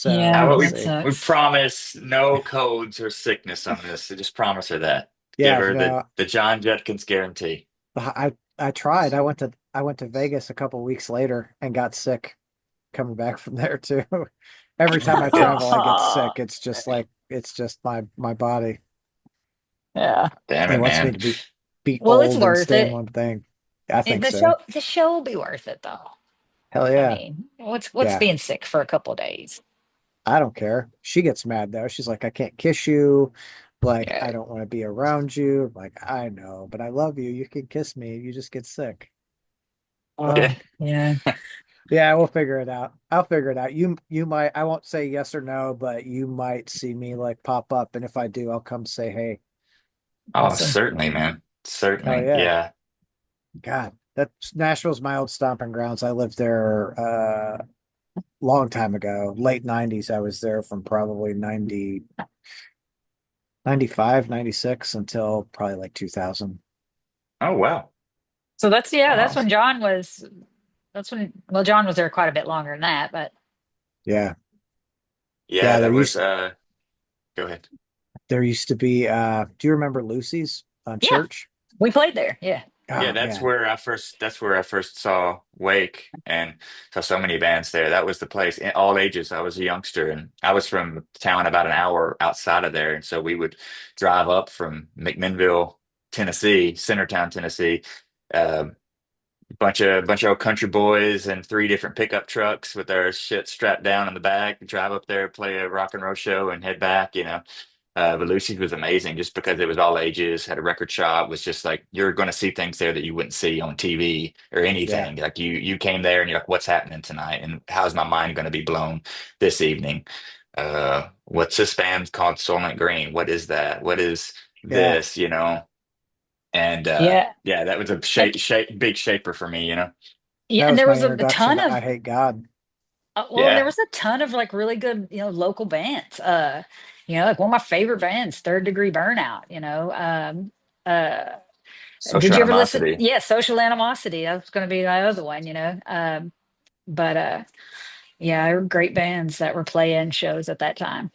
Speaker 3: How
Speaker 2: Yeah,
Speaker 3: about
Speaker 1: We'll
Speaker 2: that
Speaker 3: we
Speaker 1: see.
Speaker 3: we
Speaker 2: sucks.
Speaker 3: promise no colds or sickness on this. So just promise her that. Give
Speaker 1: Yeah,
Speaker 3: her
Speaker 1: no,
Speaker 3: the John Judkins guarantee.
Speaker 1: I tried. I went to Vegas a couple weeks later and got sick coming back from there too. Every
Speaker 3: Oh
Speaker 1: time
Speaker 3: my
Speaker 1: I travel,
Speaker 3: goodness.
Speaker 1: I get sick. It's just like it's just my body.
Speaker 2: Yeah.
Speaker 3: Damn
Speaker 1: It
Speaker 3: it,
Speaker 1: wants me
Speaker 3: man.
Speaker 1: to be
Speaker 2: Well, it's
Speaker 1: old and
Speaker 2: worth
Speaker 1: stay in
Speaker 2: it.
Speaker 1: one thing. I think
Speaker 2: The
Speaker 1: so.
Speaker 2: show will be worth it though.
Speaker 1: Hell
Speaker 2: I
Speaker 1: yeah.
Speaker 2: mean, what's
Speaker 1: Yeah.
Speaker 2: being sick for a couple days?
Speaker 1: I don't care. She gets mad though. She's like, I can't kiss you. Like,
Speaker 2: Yeah.
Speaker 1: I don't want to be around you. Like, I know, but I love you. You can kiss me. You just get sick.
Speaker 2: Oh,
Speaker 3: Yeah.
Speaker 2: yeah.
Speaker 1: Yeah, we'll figure it out. I'll figure it out. You might, I won't say yes or no, but you might see me like pop up. And if I do, I'll come say, hey.
Speaker 3: Oh,
Speaker 2: Awesome.
Speaker 3: certainly, man.
Speaker 1: Hell
Speaker 3: Certainly.
Speaker 1: yeah.
Speaker 3: Yeah.
Speaker 1: God, that's Nashville's my old stomping grounds. I lived there long time ago, late 90s. I was there from probably 95, 96 until probably like 2000.
Speaker 3: Oh, wow.
Speaker 2: So that's
Speaker 3: Wow.
Speaker 2: when John was. That's when well, John was there quite a bit longer than that, but
Speaker 1: Yeah.
Speaker 3: Yeah,
Speaker 1: Yeah,
Speaker 3: that was go ahead.
Speaker 1: there used to be do you remember Lucy's on
Speaker 2: yeah,
Speaker 1: Church?
Speaker 2: we played there. Yeah.
Speaker 3: Yeah,
Speaker 1: Oh man.
Speaker 3: that's where I first saw Wake and saw so many bands there. That was the place in all ages. I was a youngster and I was from a town about an hour outside of there. And so we would drive up from McMinnville, Tennessee, Centertown, Tennessee, uh, bunch of old country boys and three different pickup trucks with their shit strapped down in the back, drive up there, play a rock and roll show and head back, you know. But Lucy's was amazing just because it was all ages, had a record shop, was just like you're going to see things there that you wouldn't see on TV or
Speaker 1: Yeah.
Speaker 3: anything. Like you came there and you're like, what's happening tonight? And how's my mind going to be blown this evening? What's this band called Soylent Green? What is that? What is
Speaker 1: Yeah.
Speaker 3: this? You know? And
Speaker 2: Yeah.
Speaker 3: yeah, that was a
Speaker 2: And
Speaker 3: big shaper for me, you know?
Speaker 2: yeah,
Speaker 1: That
Speaker 2: and
Speaker 1: was
Speaker 2: there
Speaker 1: my
Speaker 2: was a
Speaker 1: introduction
Speaker 2: ton
Speaker 1: to
Speaker 2: of
Speaker 1: I Hate God.
Speaker 2: and there
Speaker 3: Yeah.
Speaker 2: was a ton of like really good, local bands. Like one of my favorite bands, Third Degree Burnout, uh did
Speaker 3: Social
Speaker 2: you ever listen?
Speaker 3: animosity.
Speaker 2: Yeah, Social Animosity. That was gonna be my other one, but yeah, they were great bands that were playing shows at that time.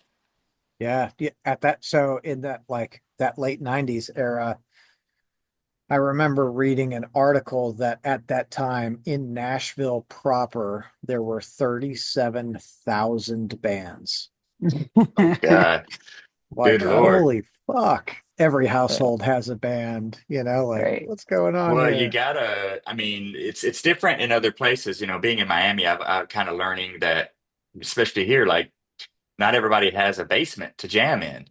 Speaker 1: Yeah, yeah, at that so in that like that late 90s era, I remember reading an article that at that time in Nashville proper, there were 37,000 bands.
Speaker 3: Oh God, good
Speaker 1: Like,
Speaker 3: Lord.
Speaker 1: holy fuck. Every
Speaker 2: Right.
Speaker 1: household has a band, like
Speaker 2: Right.
Speaker 1: what's going on
Speaker 3: Well, you
Speaker 1: here?
Speaker 3: gotta, I mean, it's different in other places. Being in Miami, I'm kind of learning that, especially here, like not everybody has a basement to jam in,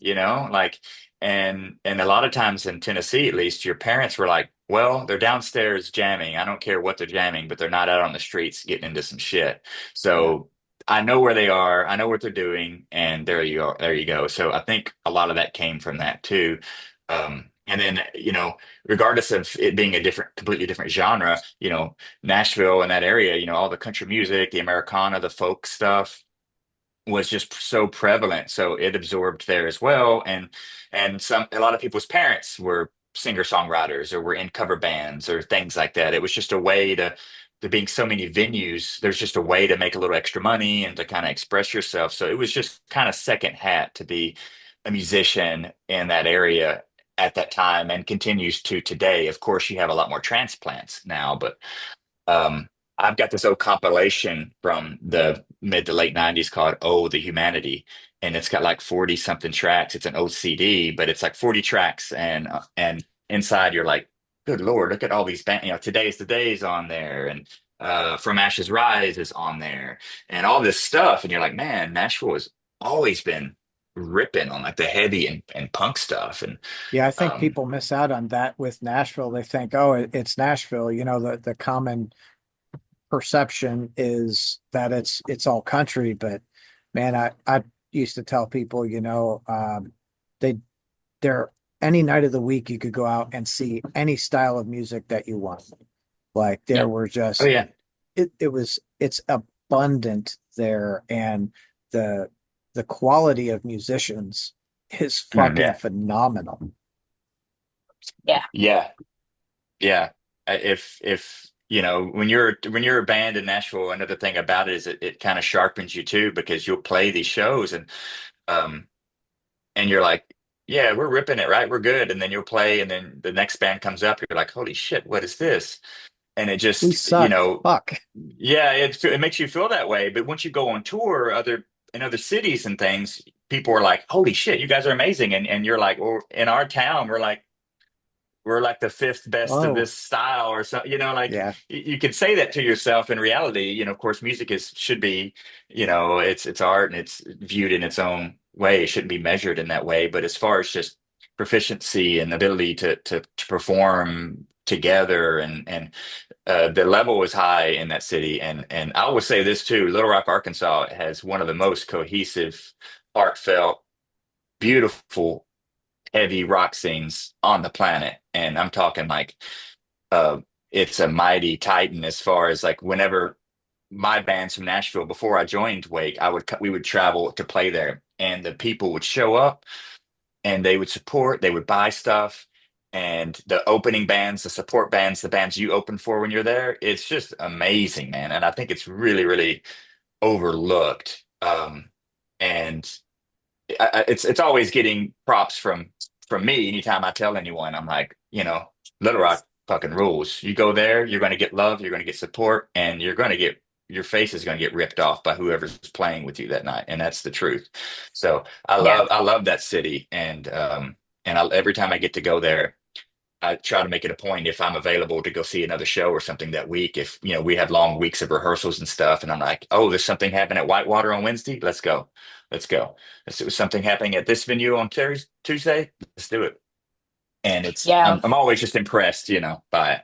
Speaker 3: like, and a lot of times in Tennessee, at least, your parents were like, well, they're downstairs jamming. I don't care what they're jamming, but they're not out on the streets getting into some shit.
Speaker 1: Yeah.
Speaker 3: So I know where they are, I know what they're doing, and there you go, there you go. So I think a lot of that came from that too. And then, regardless of it being a different, completely different genre, Nashville and that area, all the country music, the Americana, the folk stuff was just so prevalent, so it absorbed there as well. And a lot of people's parents were singer-songwriters or were in cover bands or things like that. It was just a way to being so many venues, there's just a way to make a little extra money and to kind of express yourself. So it was just kind of second hat to be a musician in that area at that time, and continues to today. Of course, you have a lot more transplants now, but um, I've got this old compilation from the mid to late 90s called Oh, the Humanity. And it's got like 40 something tracks. It's an old CD, but it's like 40 tracks. And inside you're like, good Lord, look at all these bands. Today's the Days on there. And From Ashes Rise is on there. And all this stuff. And you're like, man, Nashville has always been ripping on like the heavy and punk stuff. And
Speaker 1: Yeah, I think
Speaker 3: um,
Speaker 1: people miss out on that with Nashville. They think, oh, it's Nashville. The common perception is that it's all country, but man, I used to tell people, they there any night of the week you could go out and see any style of music that you want. Like there
Speaker 2: Yep.
Speaker 1: were
Speaker 3: oh,
Speaker 1: just
Speaker 3: yeah.
Speaker 1: it's abundant there, and the the quality of musicians is
Speaker 3: Mm,
Speaker 1: fucking
Speaker 3: yeah.
Speaker 1: phenomenal.
Speaker 2: Yeah.
Speaker 3: Yeah. Yeah. If when you're a band in Nashville, another thing about it is it kind of sharpens you too, because you'll play these shows um and you're like, yeah, we're ripping it, right? We're good. And then you'll play, and then the next band comes up, you're like, holy shit, what is this? And it
Speaker 1: We
Speaker 3: just,
Speaker 1: suck. Fuck.
Speaker 3: yeah, it makes you feel that way. But once you go on tour in other cities and things, people are like, holy shit, you guys are amazing. And you're like, well, in our town, we're like the fifth best of
Speaker 1: Oh,
Speaker 3: this style or so, like
Speaker 1: yeah.
Speaker 3: you could say that to yourself. In reality, of course, music is should be, it's art, and it's viewed in its own way. It shouldn't be measured in that way. But as far as just proficiency and ability to perform together, and the level is high in that city. And I will say this too: Little Rock, Arkansas has one of the most cohesive, heartfelt, beautiful, heavy rock scenes on the planet. And I'm talking like uh it's a mighty titan, as far as like whenever my bands from Nashville, before I joined Wake, we would travel to play there, and the people would show up and they would support, they would buy stuff. And the opening bands, the support bands, the bands you open for when you're there, it's just amazing, man. And I think it's really, really overlooked. And it's always getting props from me anytime I tell anyone. I'm like, Little Rock fucking rules. You go there, you're going to get love, you're going to get support, and your face is going to get ripped off by whoever's playing with you that night, and that's the truth. So
Speaker 2: Yeah.
Speaker 3: I love that city, and every time I get to go there, I try to make it a point, if I'm available, to go see another show or something that week. If we have long weeks of rehearsals and stuff, and I'm like, oh, there's something happening at Whitewater on Wednesday. Let's go, let's go. There's something happening at this venue on Tuesday. Let's do it. And
Speaker 2: Yeah.
Speaker 3: I'm always just impressed, by it.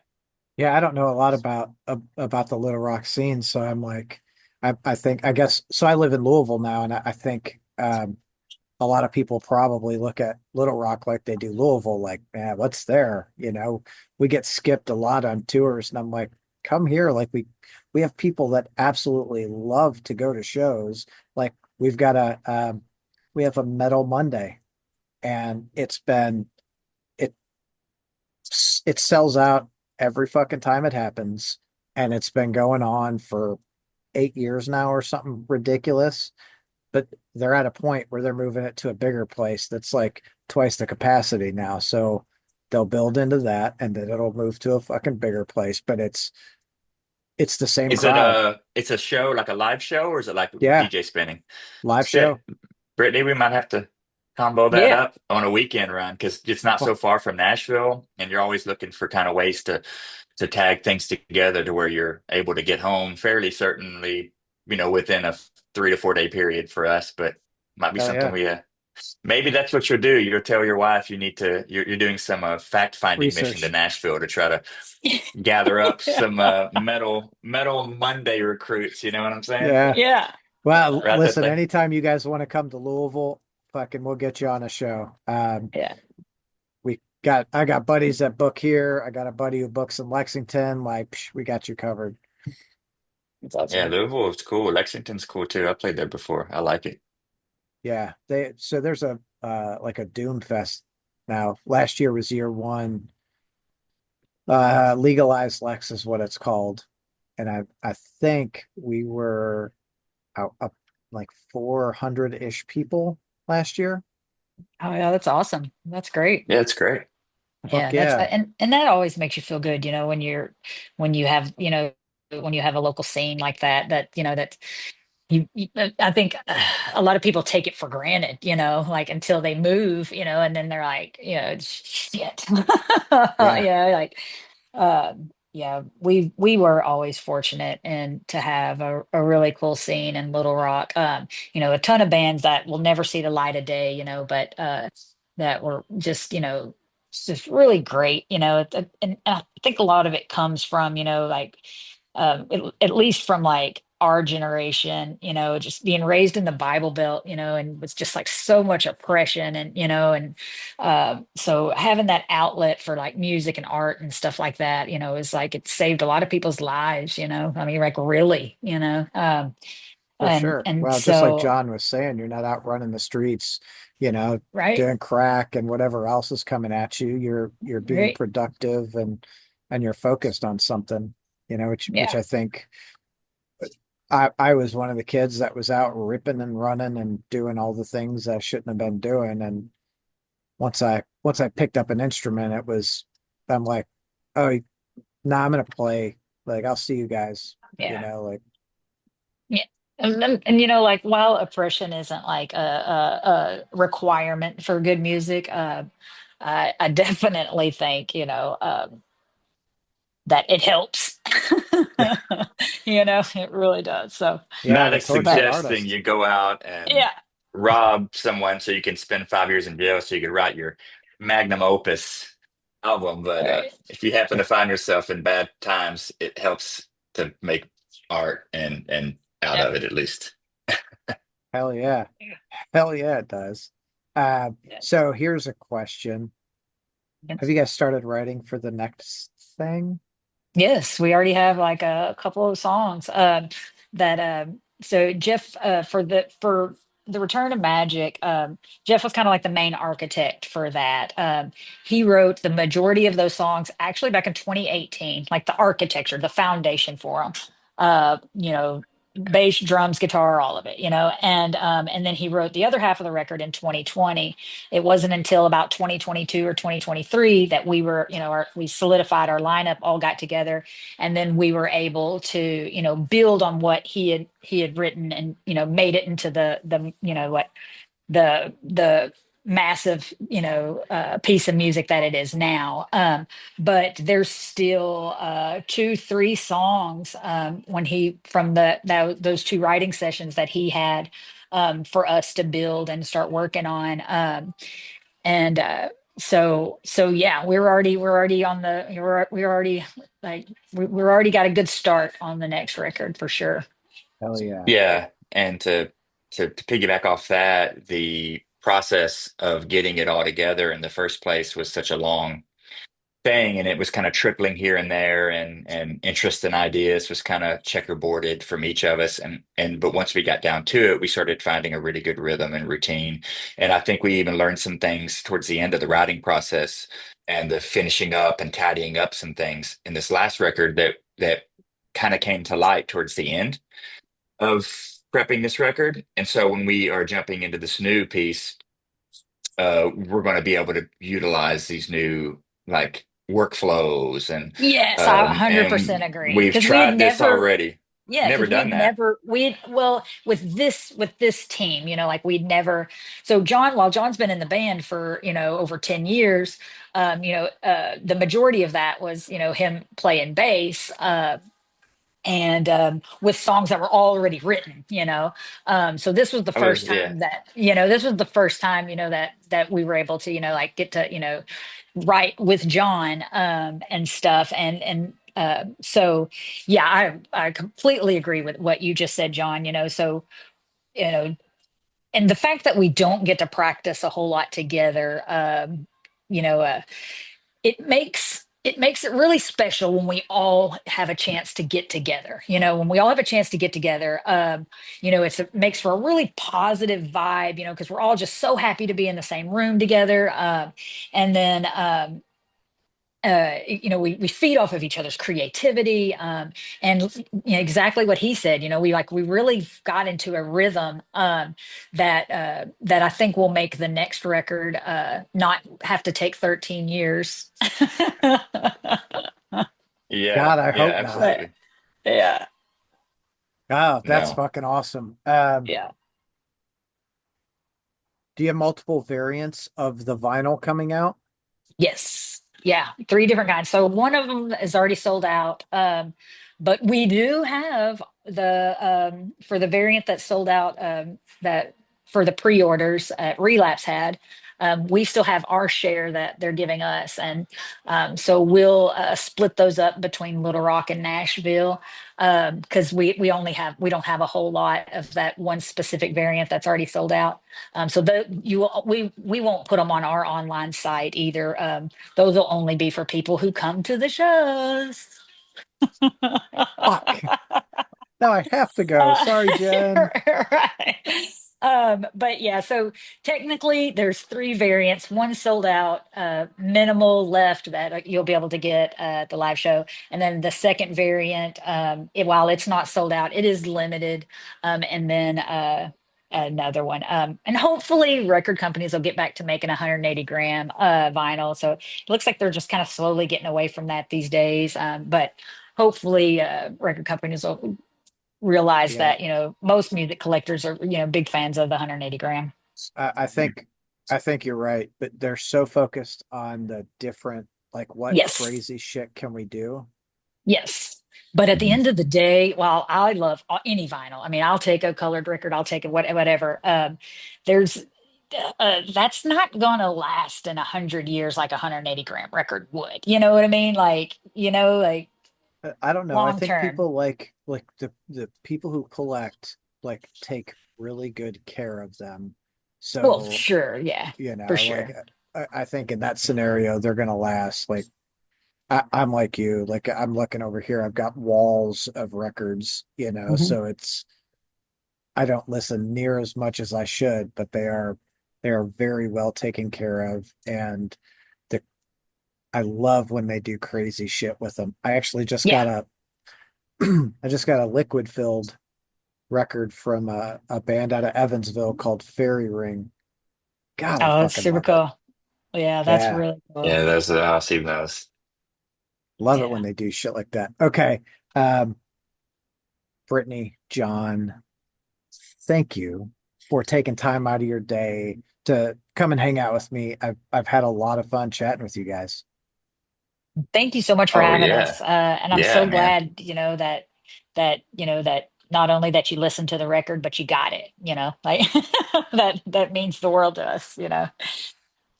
Speaker 1: Yeah, I don't know a lot about the Little Rock scene, so I'm like, I think I guess so. I live in Louisville now, and I think a lot of people probably look at Little Rock like they do Louisville, like, man, what's there? We get skipped a lot on tours, and I'm like, come here, like we have people that absolutely love to go to shows. Like we have a Metal Monday, and it it sells out every fucking time it happens, and it's been going on for 8 years now or something ridiculous. but they're at a point where they're moving it to a bigger place that's like twice the capacity now. So they'll build into that and then it'll move to a fucking bigger place. But it's the same
Speaker 3: Is it
Speaker 1: crowd.
Speaker 3: it's a show like a live show or is it like
Speaker 1: Yeah,
Speaker 3: DJ spinning?
Speaker 1: live
Speaker 3: Shit.
Speaker 1: show.
Speaker 3: Brittany, we might have to combo that
Speaker 2: Yeah.
Speaker 3: up on a weekend run because it's not so
Speaker 1: Well,
Speaker 3: far from Nashville, and you're always looking for kind of ways to tag things together to where you're able to get home fairly certainly, within a 3 to 4 day period for us. But might be
Speaker 1: hell
Speaker 3: something
Speaker 1: yeah.
Speaker 3: we maybe that's what you'll do. You'll tell your wife you need to you're doing some fact finding mission to
Speaker 1: Research.
Speaker 3: Nashville to try to gather up
Speaker 2: Yeah.
Speaker 3: some metal Monday recruits. You know what I'm saying?
Speaker 1: Yeah.
Speaker 2: Yeah.
Speaker 1: Well,
Speaker 3: Right that
Speaker 1: listen,
Speaker 3: thing.
Speaker 1: anytime you guys want to come to Louisville, fucking we'll get you on a show.
Speaker 2: Yeah.
Speaker 1: I got buddies that book here. I got a buddy who books in Lexington. Like, we got you covered.
Speaker 2: It's
Speaker 3: Yeah,
Speaker 2: awesome.
Speaker 3: Louisville is cool. Lexington's cool too. I played there before. I like it.
Speaker 1: Yeah. So there's a like a Doom Fest now. Last year was year one. Legalized Lex is what it's called. And I think we were up like 400-ish people last year.
Speaker 2: Oh yeah, that's awesome. That's great.
Speaker 3: Yeah, it's great.
Speaker 2: Yeah,
Speaker 1: Fuck
Speaker 2: that's
Speaker 1: yeah.
Speaker 2: and that always makes you feel good, when you have, when you have a local scene like that, that I think a lot of people take it for granted, like until they move, and then they're like, shit.
Speaker 1: Yeah,
Speaker 2: Yeah, like yeah, we were always fortunate and to have a really cool scene in Little Rock. A ton of bands that will never see the light of day, but that were just really great, and I think a lot of it comes from, like at least from like our generation, just being raised in the Bible Belt, and was just like so much oppression and, so having that outlet for like music and art and stuff like that, is like it saved a lot of people's lives, I mean, like really,
Speaker 1: for
Speaker 2: and
Speaker 1: sure.
Speaker 2: and
Speaker 1: Well, just like
Speaker 2: so
Speaker 1: John was saying, you're not out running the streets, you know,
Speaker 2: right,
Speaker 1: doing crack and whatever else is coming at you. You're being
Speaker 2: right,
Speaker 1: productive and you're focused on something, which
Speaker 2: yeah,
Speaker 1: I think I was one of the kids that was out ripping and running and doing all the things I shouldn't have been doing. And once I picked up an instrument, I'm like, oh, nah, I'm gonna play. Like, I'll see you guys,
Speaker 2: yeah.
Speaker 1: like,
Speaker 2: Yeah. And like while oppression isn't like a requirement for good music, I definitely think, that it helps.
Speaker 1: yeah,
Speaker 2: It really does. So,
Speaker 1: yeah,
Speaker 3: Not
Speaker 1: the
Speaker 3: as
Speaker 1: tortured
Speaker 2: but
Speaker 3: suggesting
Speaker 1: artist.
Speaker 3: you go out and
Speaker 2: yeah,
Speaker 3: rob someone so you can spend 5 years in jail so you could write your magnum opus album. But
Speaker 2: right.
Speaker 3: if you happen to find yourself in bad times, it helps to make art and out
Speaker 2: Yeah.
Speaker 3: of it at least.
Speaker 1: Hell yeah. Hell yeah, it does. Uh,
Speaker 2: Yeah.
Speaker 1: so here's a question. Have you guys started writing for the next thing?
Speaker 2: Yes, we already have like a couple of songs that so Jeff for the Return of Magic, Jeff was kind of like the main architect for that. He wrote the majority of those songs actually back in 2018, like the architecture, the foundation for them. Bass, drums, guitar, all of it, and then he wrote the other half of the record in 2020. It wasn't until about 2022 or 2023 that we were, we solidified our lineup, all got together, and then we were able to, build on what he had written and, made it into the what the massive piece of music that it is now, but there's still 2 3 songs when he from those 2 writing sessions that he had for us to build and start working on, and so yeah, we're already on the we're already like we're already got a good start on the next record for sure.
Speaker 1: Hell yeah.
Speaker 3: Yeah, and to piggyback off that, the process of getting it all together in the first place was such a long thing, and it was kind of trickling here and there, and interest and ideas was kind of checkerboarded from each of us, and but once we got down to it, we started finding a really good rhythm and routine, and I think we even learned some things towards the end of the writing process and the finishing up and tidying up some things in this last record that kind of came to light towards the end of prepping this record. And so when we are jumping into this new piece, we're going to be able to utilize these new like workflows
Speaker 2: Yes, I 100%
Speaker 3: and
Speaker 2: agree.
Speaker 3: we've
Speaker 2: Because we had
Speaker 3: tried this
Speaker 2: never,
Speaker 3: already.
Speaker 2: yeah,
Speaker 3: Never
Speaker 2: because we
Speaker 3: done
Speaker 2: had
Speaker 3: that.
Speaker 2: never, well, with this team, like we'd never, so while John's been in the band for, over 10 years, the majority of that was, him playing bass. And with songs that were already written, so this was the
Speaker 3: I was,
Speaker 2: first
Speaker 3: yeah.
Speaker 2: time that, this was the first time, that we were able to, like get to, write with John, and stuff. So yeah, I completely agree with what you just said, John. So, you know, and the fact that we don't get to practice a whole lot together, you know, uh, it makes it really special when we all have a chance to get together. When we all have a chance to get together, it makes for a really positive vibe. Because we're all just so happy to be in the same room together. And then we feed off of each other's creativity, and exactly what he said. We really got into a rhythm, that I think will make the next record not have to take 13 years.
Speaker 3: Yeah.
Speaker 1: God, I
Speaker 3: Yeah,
Speaker 1: hope not.
Speaker 2: But
Speaker 3: absolutely.
Speaker 2: yeah,
Speaker 1: Oh, that's
Speaker 3: No.
Speaker 1: fucking awesome.
Speaker 2: yeah.
Speaker 1: Do you have multiple variants of the vinyl coming out?
Speaker 2: Yes. Yeah. Three different kinds. So one of them is already sold out. But we do have for the variant that sold out, that for the pre-orders Relapse had, we still have our share that they're giving us. And so we'll split those up between Little Rock and Nashville, because we don't have a whole lot of that one specific variant that's already sold out. So we won't put them on our online site either. Those will only be for people who come to the shows.
Speaker 1: Fuck. Now I have to go. Sorry, Jen.
Speaker 2: Right. But yeah, so technically there's three variants. One sold out, minimal left that you'll be able to get at the live show. And then the second variant, while it's not sold out, it is limited. And then another one. And hopefully record companies will get back to making 180-gram vinyl. So it looks like they're just kind of slowly getting away from that these days. But hopefully record companies will realize
Speaker 1: Yeah,
Speaker 2: that most music collectors are big fans of the 180 gram.
Speaker 1: I think you're right, but they're so focused on the different, like what
Speaker 2: Yes,
Speaker 1: crazy shit can we do?
Speaker 2: yes. But at the
Speaker 3: Mhm.
Speaker 2: end of the day, while I love any vinyl, I mean, I'll take a colored record, I'll take it, whatever. There's That's not gonna last in 100 years like a 180-gram record would. You know what I mean? Like
Speaker 1: I don't know. I
Speaker 2: long
Speaker 1: think
Speaker 2: term.
Speaker 1: people like the people who collect like take really good care of them.
Speaker 2: Well,
Speaker 1: So,
Speaker 2: sure, yeah, for
Speaker 1: like
Speaker 2: sure.
Speaker 1: I think in that scenario they're gonna last. Like I'm like you, like I'm looking over here, I've got walls of records,
Speaker 2: Mhm.
Speaker 1: so I don't listen near as much as I should, but they are very well taken care of, and the I love when they do crazy shit with them. I actually just
Speaker 2: Yeah.
Speaker 1: got a I just got a liquid filled record from a band out of Evansville called Fairy Ring. God, I
Speaker 2: Oh, that's
Speaker 1: fucking
Speaker 2: super
Speaker 1: love it.
Speaker 2: cool. Yeah, that's
Speaker 1: Yeah,
Speaker 2: really cool.
Speaker 3: Yeah, those I'll see those.
Speaker 1: love it when
Speaker 2: Yeah.
Speaker 1: they do shit like that. Okay. Um, Brittany, John, thank you for taking time out of your day to come and hang out with me. I've had a lot of fun chatting with you guys.
Speaker 2: Thank you so much for
Speaker 3: Oh
Speaker 2: having
Speaker 3: yeah.
Speaker 2: us. And I'm
Speaker 3: Yeah,
Speaker 2: so
Speaker 3: man.
Speaker 2: glad, that not only that you listened to the record, but you got it, like that means the world to us.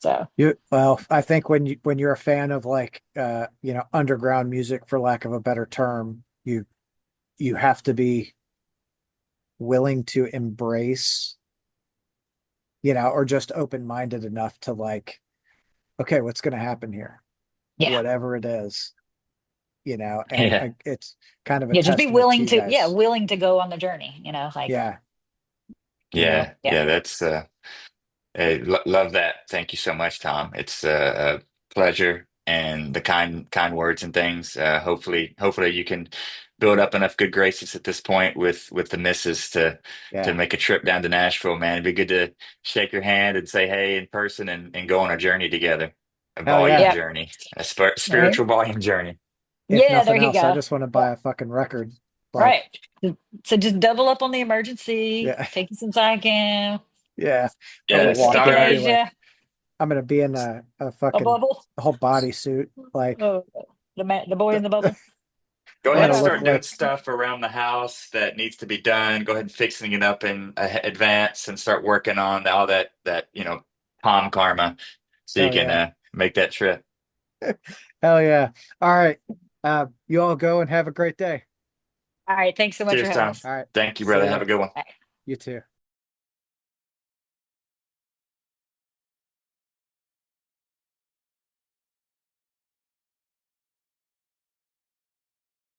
Speaker 2: So
Speaker 1: Well, I think when you're a fan of like underground music, for lack of a better term, you have to be willing to embrace, or just open-minded enough to like, okay, what's going to happen here?
Speaker 2: yeah.
Speaker 1: Whatever it is, and
Speaker 3: Yeah.
Speaker 1: it's kind of a
Speaker 2: Yeah, just be
Speaker 1: testament to
Speaker 2: willing
Speaker 1: you
Speaker 2: to, yeah,
Speaker 1: guys.
Speaker 2: willing to go on the journey, like,
Speaker 1: Yeah, you know,
Speaker 3: Yeah.
Speaker 2: yeah.
Speaker 3: Yeah, that's hey, lo love that. Thank you so much, Tom. It's a pleasure and the kind words and things. Hopefully you can build up enough good graces at this point with the missus to
Speaker 1: Yeah.
Speaker 3: make a trip down to Nashville, man. It'd be good to shake your hand and say hey in person and go on a journey together. A
Speaker 1: Hell
Speaker 3: volume
Speaker 1: yeah.
Speaker 2: Yeah.
Speaker 3: journey, a
Speaker 2: Right.
Speaker 3: spiritual volume journey.
Speaker 1: If
Speaker 2: Yeah, there
Speaker 1: nothing
Speaker 2: you
Speaker 1: else, I
Speaker 2: go.
Speaker 1: just want to buy
Speaker 2: Yeah.
Speaker 1: a fucking record.
Speaker 2: Right.
Speaker 1: Like,
Speaker 2: So just double up on the emergency,
Speaker 1: yeah,
Speaker 2: take you some Zycam,
Speaker 1: yeah. I'm gonna
Speaker 3: Yeah,
Speaker 1: walk in and be
Speaker 3: start.
Speaker 1: like,
Speaker 2: echinacea,
Speaker 1: I'm gonna be in a
Speaker 2: a
Speaker 1: fucking
Speaker 2: bubble.
Speaker 1: whole bodysuit. Like,
Speaker 2: Oh, the boy in the bubble,
Speaker 3: Go
Speaker 1: I'm
Speaker 3: ahead
Speaker 1: gonna
Speaker 3: and
Speaker 1: look
Speaker 3: start
Speaker 2: whatever.
Speaker 3: doing
Speaker 1: like,
Speaker 3: stuff around the house that needs to be done. Go ahead and fixing it up in advance and start working on all that palm karma so you
Speaker 1: hell
Speaker 3: can
Speaker 1: yeah.
Speaker 3: make that trip.
Speaker 1: Hell yeah. All right. You all go and have a great day.
Speaker 2: All right. Thanks so much for
Speaker 3: Cheers,
Speaker 2: having
Speaker 3: Tom.
Speaker 2: us.
Speaker 1: All right.
Speaker 3: Thank you,
Speaker 1: See
Speaker 3: brother.
Speaker 1: ya.
Speaker 3: Have a good one.
Speaker 2: Bye.
Speaker 1: You too.